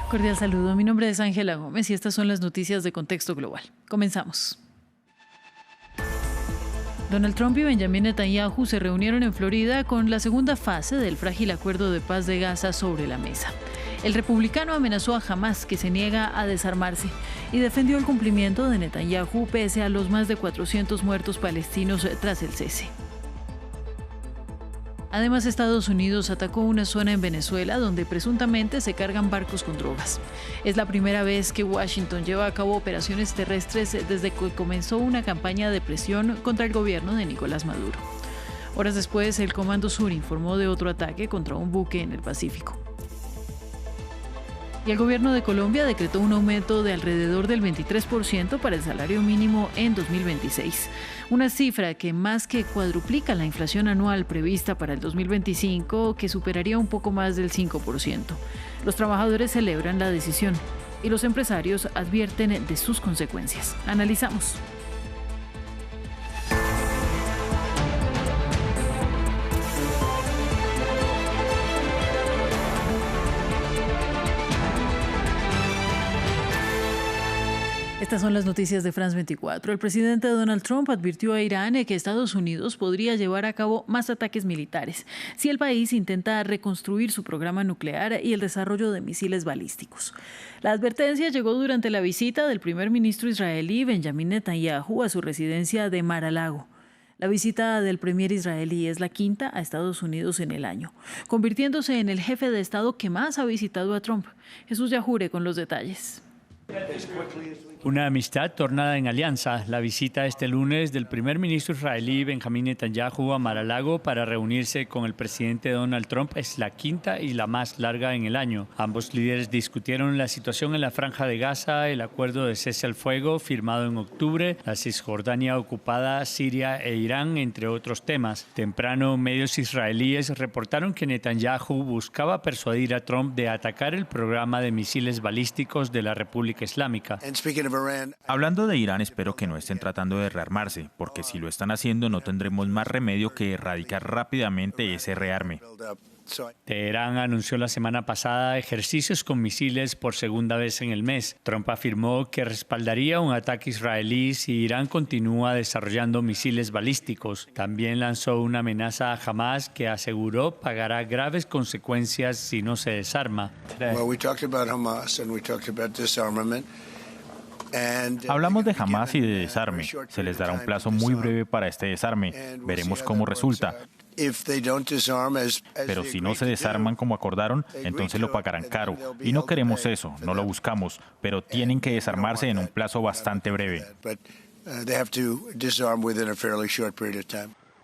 Cordial saludo, mi nombre es Ángela Gómez y estas son las noticias de Contexto Global. Comenzamos. Donald Trump y Benjamin Netanyahu se reunieron en Florida con la segunda fase del frágil acuerdo de paz de Gaza sobre la mesa. El republicano amenazó a Hamás, que se niega a desarmarse, y defendió el cumplimiento de Netanyahu pese a los más de 400 muertos palestinos tras el cese. Además, Estados Unidos atacó una zona en Venezuela donde presuntamente se cargan barcos con drogas. Es la primera vez que Washington lleva a cabo operaciones terrestres desde que comenzó una campaña de presión contra el gobierno de Nicolás Maduro. Horas después, el Comando Sur informó de otro ataque contra un buque en el Pacífico. Y el gobierno de Colombia decretó un aumento de alrededor del 23% para el salario mínimo en 2026, una cifra que más que cuadruplica la inflación anual prevista para el 2025, que superaría un poco más del 5%. Los trabajadores celebran la decisión y los empresarios advierten de sus consecuencias. Analizamos. Estas son las noticias de France 24. El presidente Donald Trump advirtió a Irán que Estados Unidos podría llevar a cabo más ataques militares si el país intenta reconstruir su programa nuclear y el desarrollo de misiles balísticos. La advertencia llegó durante la visita del primer ministro israelí Benjamin Netanyahu a su residencia de Mar-a-Lago. La visita del premier israelí es la quinta a Estados Unidos en el año, convirtiéndose en el jefe de Estado que más ha visitado a Trump. Jesús Yajure con los detalles. Una amistad tornada en alianza. La visita este lunes del primer ministro israelí Benjamin Netanyahu a Mar-a-Lago para reunirse con el presidente Donald Trump es la quinta y la más larga en el año. Ambos líderes discutieron la situación en la Franja de Gaza, el acuerdo de cese al fuego firmado en octubre, la Cisjordania ocupada, Siria e Irán, entre otros temas. Temprano, medios israelíes reportaron que Netanyahu buscaba persuadir a Trump de atacar el programa de misiles balísticos de la República Islámica. Hablando de Irán, espero que no estén tratando de rearmarse, porque si lo están haciendo no tendremos más remedio que erradicar rápidamente ese rearme. Teherán anunció la semana pasada ejercicios con misiles por segunda vez en el mes. Trump afirmó que respaldaría un ataque israelí si Irán continúa desarrollando misiles balísticos. También lanzó una amenaza a Hamás que aseguró pagará graves consecuencias si no se desarma. Hablamos de Hamás y de desarme. Se les dará un plazo muy breve para este desarme. Veremos cómo resulta. Pero si no se desarman como acordaron, entonces lo pagarán caro. Y no queremos eso, no lo buscamos. Pero tienen que desarmarse en un plazo bastante breve.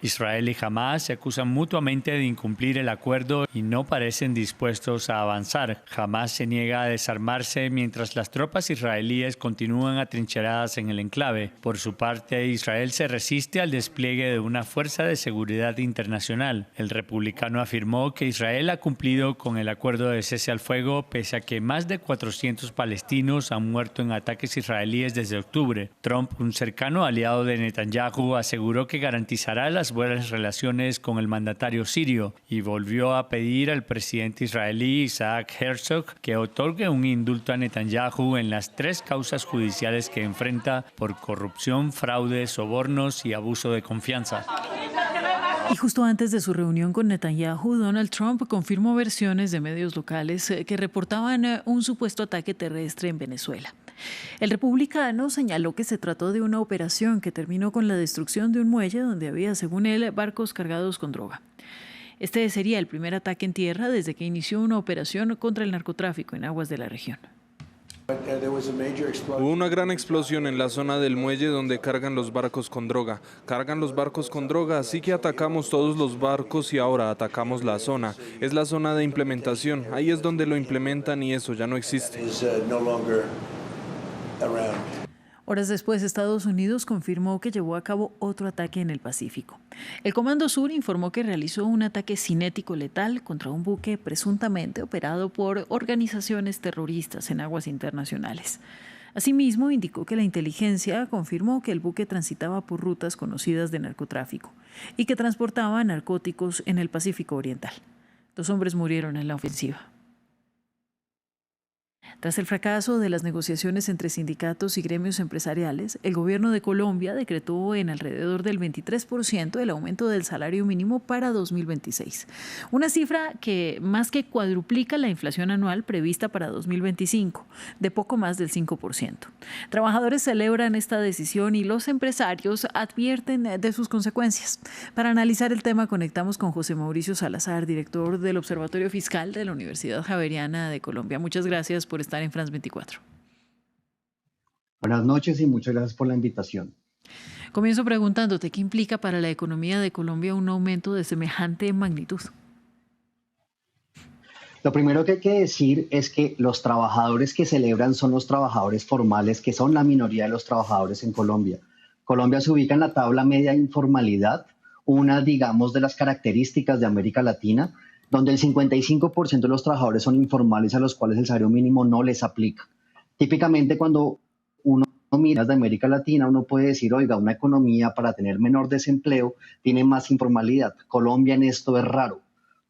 Israel y Hamás se acusan mutuamente de incumplir el acuerdo y no parecen dispuestos a avanzar. Hamás se niega a desarmarse mientras las tropas israelíes continúan atrincheradas en el enclave. Por su parte, Israel se resiste al despliegue de una fuerza de seguridad internacional. El republicano afirmó que Israel ha cumplido con el acuerdo de cese al fuego pese a que más de 400 palestinos han muerto en ataques israelíes desde octubre. Trump, un cercano aliado de Netanyahu, aseguró que garantizará las buenas relaciones con el mandatario sirio y volvió a pedir al presidente israelí Isaac Herzog que otorgue un indulto a Netanyahu en las 3 causas judiciales que enfrenta por corrupción, fraude, sobornos y abuso de confianza. Y justo antes de su reunión con Netanyahu, Donald Trump confirmó versiones de medios locales que reportaban un supuesto ataque terrestre en Venezuela. El republicano señaló que se trató de una operación que terminó con la destrucción de un muelle donde había, según él, barcos cargados con droga. Este sería el primer ataque en tierra desde que inició una operación contra el narcotráfico en aguas de la región. Hubo una gran explosión en la zona del muelle donde cargan los barcos con droga. Cargan los barcos con droga, así que atacamos todos los barcos y ahora atacamos la zona. Es la zona de implementación. Ahí es donde lo implementan y eso ya no existe. Horas después, Estados Unidos confirmó que llevó a cabo otro ataque en el Pacífico. El Comando Sur informó que realizó un ataque cinético letal contra un buque presuntamente operado por organizaciones terroristas en aguas internacionales. Asimismo, indicó que la inteligencia confirmó que el buque transitaba por rutas conocidas de narcotráfico y que transportaba narcóticos en el Pacífico Oriental. 2 hombres murieron en la ofensiva. Tras el fracaso de las negociaciones entre sindicatos y gremios empresariales, el gobierno de Colombia decretó en alrededor del 23% el aumento del salario mínimo para 2026. Una cifra que más que cuadruplica la inflación anual prevista para 2025, de poco más del 5%. Trabajadores celebran esta decisión y los empresarios advierten de sus consecuencias. Para analizar el tema conectamos con José Mauricio Salazar, director del Observatorio Fiscal de la Universidad Javeriana de Colombia. Muchas gracias por estar en France 24. Buenas noches y muchas gracias por la invitación. Comienzo preguntándote, ¿qué implica para la economía de Colombia un aumento de semejante magnitud? Lo primero que hay que decir es que los trabajadores que celebran son los trabajadores formales, que son la minoría de los trabajadores en Colombia. Colombia se ubica en la tabla media de informalidad, una, digamos, de las características de América Latina, donde el 55% de los trabajadores son informales a los cuales el salario mínimo no les aplica. Típicamente cuando uno mira de América Latina, uno puede decir, oiga, una economía para tener menor desempleo tiene más informalidad. Colombia en esto es raro,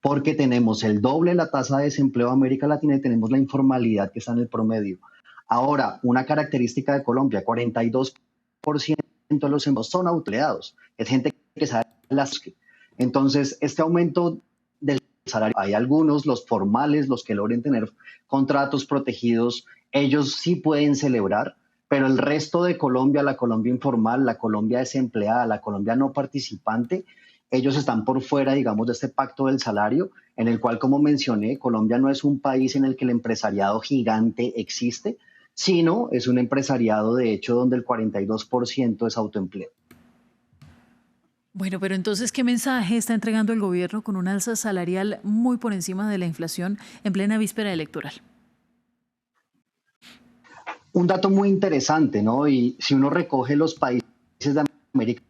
porque tenemos el doble de la tasa de desempleo de América Latina y tenemos la informalidad que está en el promedio. Ahora, una característica de Colombia, 42% de los empleados son autoempleados, es gente que sabe las que. Entonces, este aumento del salario, hay algunos, los formales, los que logren tener contratos protegidos, ellos sí pueden celebrar, pero el resto de Colombia, la Colombia informal, la Colombia desempleada, la Colombia no participante, ellos están por fuera, digamos, de este pacto del salario, en el cual, como mencioné, Colombia no es un país en el que el empresariado gigante existe, sino es un empresariado, de hecho, donde el 42% es autoempleo. Bueno, pero entonces, ¿qué mensaje está entregando el gobierno con un alza salarial muy por encima de la inflación en plena víspera electoral? Un dato muy interesante, ¿no? Y si uno recoge los países de América,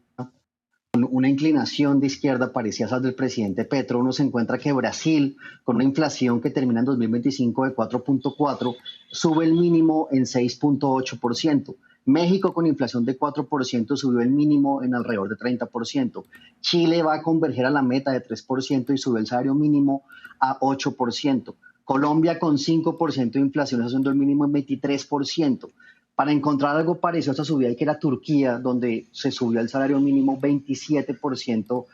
con una inclinación de izquierda parecida a esa del presidente Petro, uno se encuentra que Brasil, con una inflación que termina en 2025 de 4.4, sube el mínimo en 6.8%. México, con inflación de 4%, subió el mínimo en alrededor de 30%. Chile va a converger a la meta de 3% y subió el salario mínimo a 8%. Colombia, con 5% de inflación, está haciendo el mínimo en 23%. Para encontrar algo parecido a esta subida hay que ir a Turquía, donde se subió el salario mínimo 27%,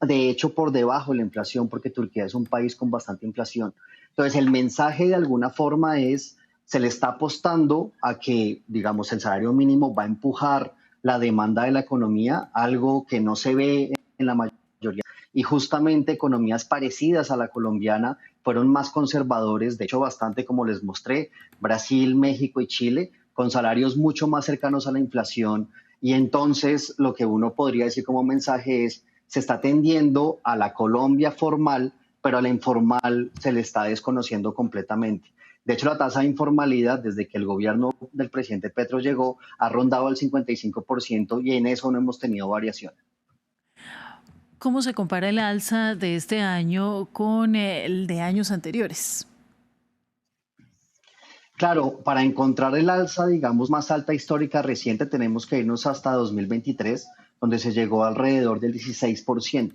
de hecho por debajo de la inflación, porque Turquía es un país con bastante inflación. Entonces, el mensaje de alguna forma es, se le está apostando a que, digamos, el salario mínimo va a empujar la demanda de la economía, algo que no se ve en la mayoría. Y justamente economías parecidas a la colombiana fueron más conservadores, de hecho bastante, como les mostré, Brasil, México y Chile, con salarios mucho más cercanos a la inflación. Y entonces lo que uno podría decir como mensaje es, se está tendiendo a la Colombia formal, pero a la informal se le está desconociendo completamente. De hecho, la tasa de informalidad, desde que el gobierno del presidente Petro llegó, ha rondado el 55% y en eso no hemos tenido variación. ¿Cómo se compara el alza de este año con el de años anteriores? Claro, para encontrar el alza, digamos, más alta histórica reciente, tenemos que irnos hasta 2023, donde se llegó alrededor del 16%.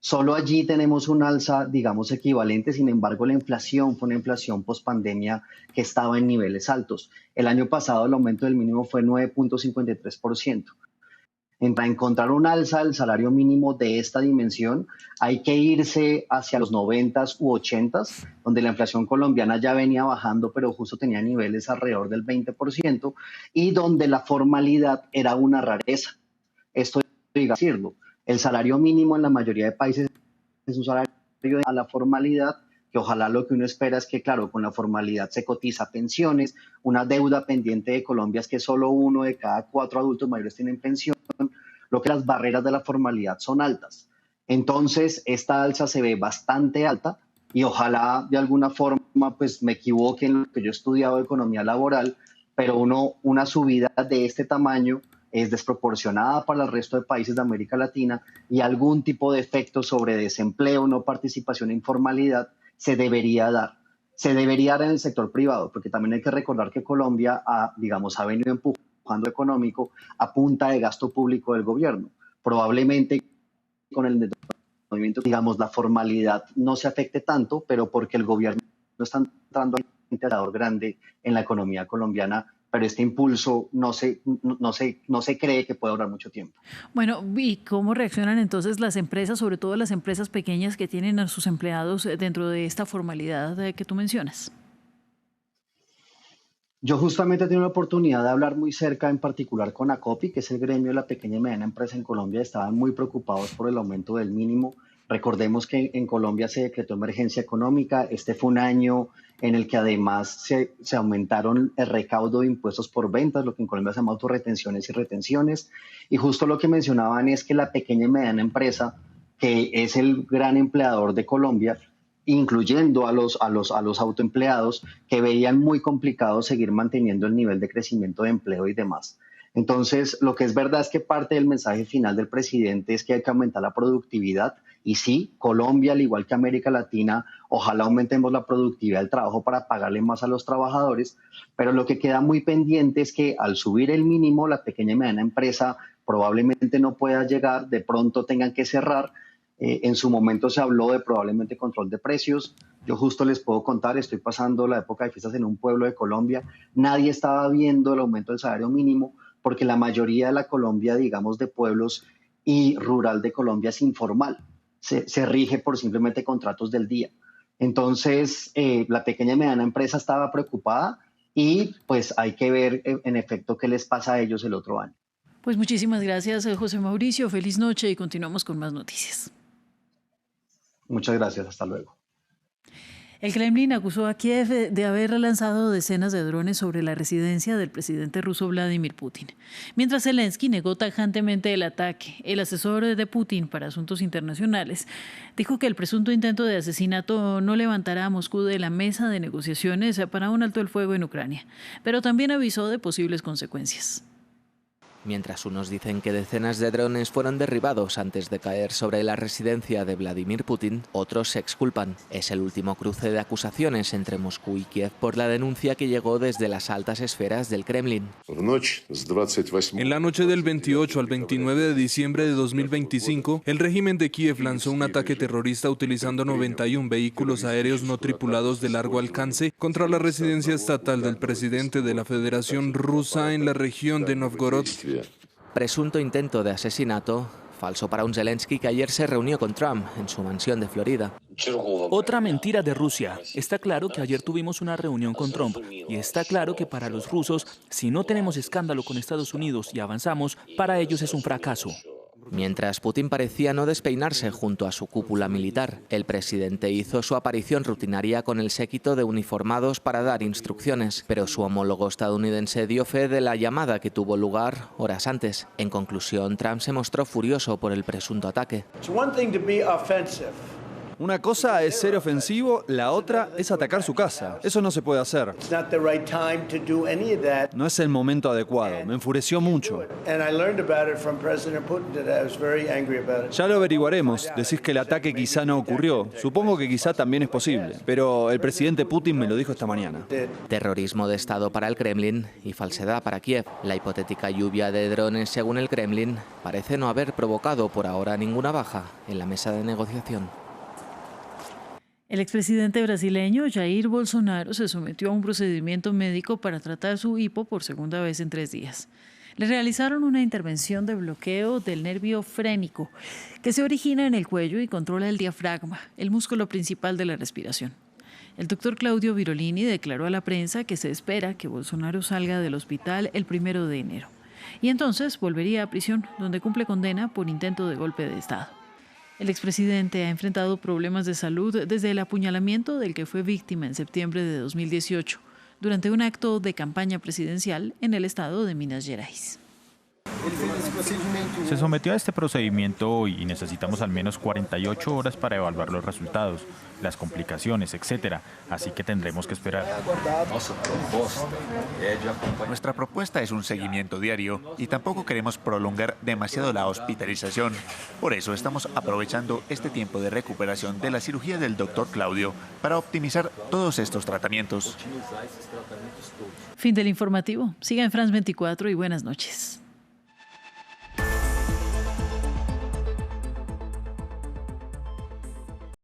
Solo allí tenemos un alza, digamos, equivalente. Sin embargo, la inflación fue una inflación pospandemia que estaba en niveles altos. El año pasado el aumento del mínimo fue 9.53%. Para encontrar un alza del salario mínimo de esta dimensión, hay que irse hacia los 90s u 80s, donde la inflación colombiana ya venía bajando, pero justo tenía niveles alrededor del 20%, y donde la formalidad era una rareza. Esto hay que decirlo. El salario mínimo en la mayoría de países es un salario a la formalidad, que ojalá lo que uno espera es que, claro, con la formalidad se cotiza pensiones. Una deuda pendiente de Colombia es que solo 1 de cada 4 adultos mayores tienen pensión, lo que las barreras de la formalidad son altas. Entonces, esta alza se ve bastante alta y ojalá de alguna forma pues me equivoque en lo que yo he estudiado de economía laboral, pero una subida de este tamaño es desproporcionada para el resto de países de América Latina y algún tipo de efecto sobre desempleo, no participación e informalidad se debería dar. Se debería dar en el sector privado, porque también hay que recordar que Colombia ha venido empujando económico a punta de gasto público del gobierno. Probablemente con el movimiento, digamos, la formalidad no se afecte tanto, pero porque el gobierno no está entrando indicador grande en la economía colombiana, pero este impulso no se cree que pueda durar mucho tiempo. Bueno, ¿y cómo reaccionan entonces las empresas, sobre todo las empresas pequeñas que tienen a sus empleados dentro de esta formalidad que tú mencionas? Yo justamente he tenido la oportunidad de hablar muy cerca, en particular con ACOPI, que es el gremio de la pequeña y mediana empresa en Colombia. Estaban muy preocupados por el aumento del mínimo. Recordemos que en Colombia se decretó emergencia económica. Este fue un año en el que además se aumentaron el recaudo de impuestos por ventas, lo que en Colombia se llama autorretenciones y retenciones. Y justo lo que mencionaban es que la pequeña y mediana empresa, que es el gran empleador de Colombia, incluyendo a los autoempleados, que veían muy complicado seguir manteniendo el nivel de crecimiento de empleo y demás. Entonces, lo que es verdad es que parte del mensaje final del presidente es que hay que aumentar la productividad. Y sí, Colombia, al igual que América Latina, ojalá aumentemos la productividad del trabajo para pagarle más a los trabajadores, pero lo que queda muy pendiente es que al subir el mínimo, la pequeña y mediana empresa probablemente no pueda llegar, de pronto tengan que cerrar. En su momento se habló de probablemente control de precios. Yo justo les puedo contar, estoy pasando la época de fiestas en un pueblo de Colombia. Nadie estaba viendo el aumento del salario mínimo porque la mayoría de la Colombia, digamos, de pueblos y rural de Colombia es informal. Se rige por simplemente contratos del día. Entonces, la pequeña y mediana empresa estaba preocupada y pues hay que ver en efecto qué les pasa a ellos el otro año. Pues muchísimas gracias, José Mauricio. Feliz noche y continuamos con más noticias. Muchas gracias, hasta luego. El Kremlin acusó a Kiev de haber lanzado decenas de drones sobre la residencia del presidente ruso Vladimir Putin. Mientras Zelensky negó tajantemente el ataque, el asesor de Putin para asuntos internacionales dijo que el presunto intento de asesinato no levantará a Moscú de la mesa de negociaciones para un alto el fuego en Ucrania, pero también avisó de posibles consecuencias. Mientras unos dicen que decenas de drones fueron derribados antes de caer sobre la residencia de Vladimir Putin, otros se exculpan. Es el último cruce de acusaciones entre Moscú y Kiev por la denuncia que llegó desde las altas esferas del Kremlin. En la noche del 28 al 29 de diciembre de 2025, el régimen de Kiev lanzó un ataque terrorista utilizando 91 vehículos aéreos no tripulados de largo alcance contra la residencia estatal del presidente de la Federación Rusa en la región de Novgorod. Presunto intento de asesinato, falso para un Zelensky que ayer se reunió con Trump en su mansión de Florida. Otra mentira de Rusia. Está claro que ayer tuvimos una reunión con Trump y está claro que para los rusos, si no tenemos escándalo con Estados Unidos y avanzamos, para ellos es un fracaso. Mientras Putin parecía no despeinarse junto a su cúpula militar, el presidente hizo su aparición rutinaria con el séquito de uniformados para dar instrucciones, pero su homólogo estadounidense dio fe de la llamada que tuvo lugar horas antes. En conclusión, Trump se mostró furioso por el presunto ataque. Una cosa es ser ofensivo, la otra es atacar su casa. Eso no se puede hacer. No es el momento adecuado. Me enfureció mucho. Ya lo averiguaremos. Decís que el ataque quizá no ocurrió. Supongo que quizá también es posible. Pero el presidente Putin me lo dijo esta mañana. Terrorismo de Estado para el Kremlin y falsedad para Kiev. La hipotética lluvia de drones, según el Kremlin, parece no haber provocado por ahora ninguna baja en la mesa de negociación. El expresidente brasileño Jair Bolsonaro se sometió a un procedimiento médico para tratar su hipo por segunda vez en 3 días. Le realizaron una intervención de bloqueo del nervio frénico, que se origina en el cuello y controla el diafragma, el músculo principal de la respiración. El doctor Claudio Virolini declaró a la prensa que se espera que Bolsonaro salga del hospital el 1 de enero. Y entonces volvería a prisión, donde cumple condena por intento de golpe de Estado. El expresidente ha enfrentado problemas de salud desde el apuñalamiento del que fue víctima en septiembre de 2018, durante un acto de campaña presidencial en el estado de Minas Gerais. Se sometió a este procedimiento hoy y necesitamos al menos 48 horas para evaluar los resultados, las complicaciones, etc. Así que tendremos que esperar. Nuestra propuesta es un seguimiento diario y tampoco queremos prolongar demasiado la hospitalización. Por eso estamos aprovechando este tiempo de recuperación de la cirugía del doctor Claudio para optimizar todos estos tratamientos. Fin del informativo. Siga en France 24 y buenas noches.